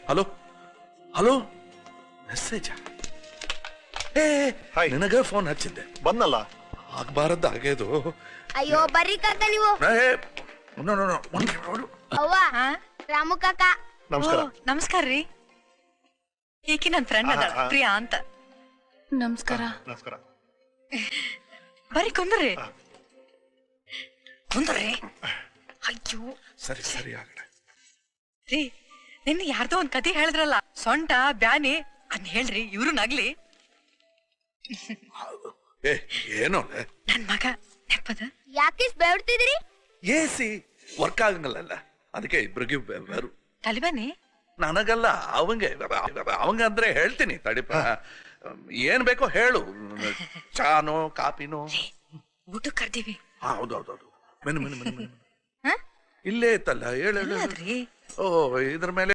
Hello hello message ನಿನಗ phone ಹಚ್ಚಿದ್ದೆ ಬಂದಲ್ಲ ಆಗ್ಬಾರದ್ದು ಹಾಗೇದು. ಅಯ್ಯೋ ಬರ್ರಿ ಕಾಕ ನೀವು. ಅವ್ವ ರಾಮು ಕಾಕ ನಮಸ್ಕಾರ. ನಮಸ್ಕಾರ ರೀ. ಈಕಿ ನನ್ ಫ್ರೆಂಡ್ ಅದ ಪ್ರಿಯಾ ಅಂತ. ನಮಸ್ಕಾರ. ನಮಸ್ಕಾರ. ಬರ್ರಿ ಕುಂದ್ರಿ ಕುಂದ್ರಿ. ಅಯ್ಯೋ ಸರಿ ಸರಿ ಆಗಡೆ ರೀ, ನಿನ್ನೆ ಯಾರ್ದೋ ಒಂದ್ ಕತೆ ಹೇಳಿದ್ರಲ್ಲ, ಸೊಂಟ ಬ್ಯಾನಿ ಅದ್ ಹೇಳ್ರಿ. ಇವ್ರು ನಗ್ಲಿ. ಏನೋ ನನ್ ಮಗ ನೆಪ್ಪದ. ಯಾಕೆ ಬೇಡ್ತಿದ್ರಿ? ಎಸಿ ವರ್ಕ್ ಆಗಂಗಲ್ಲ, ಅದಕ್ಕೆ ಇಬ್ರಿಗೆ ಬೇರು. ತಲಿಬಾನಿ ನನಗಲ್ಲ ಅವಂಗೆ ಅಂದ್ರೆ ಹೇಳ್ತೀನಿ ತಡಿಪ. ಏನ್ ಬೇಕೋ ಹೇಳು, ಚಾನೋ ಕಾಪಿನೋ. ಊಟ ಕರ್ದೀವಿ. ಹೌದೌದೌದು. ಮೆನು ಮೆನು ಮೆನು ಮೆನು ಇಲ್ಲೇ ಇತ್ತಲ್ಲ, ಹೇಳು. ಅದ್ರಿ ಓ ಇದ್ರ ಮೇಲೆ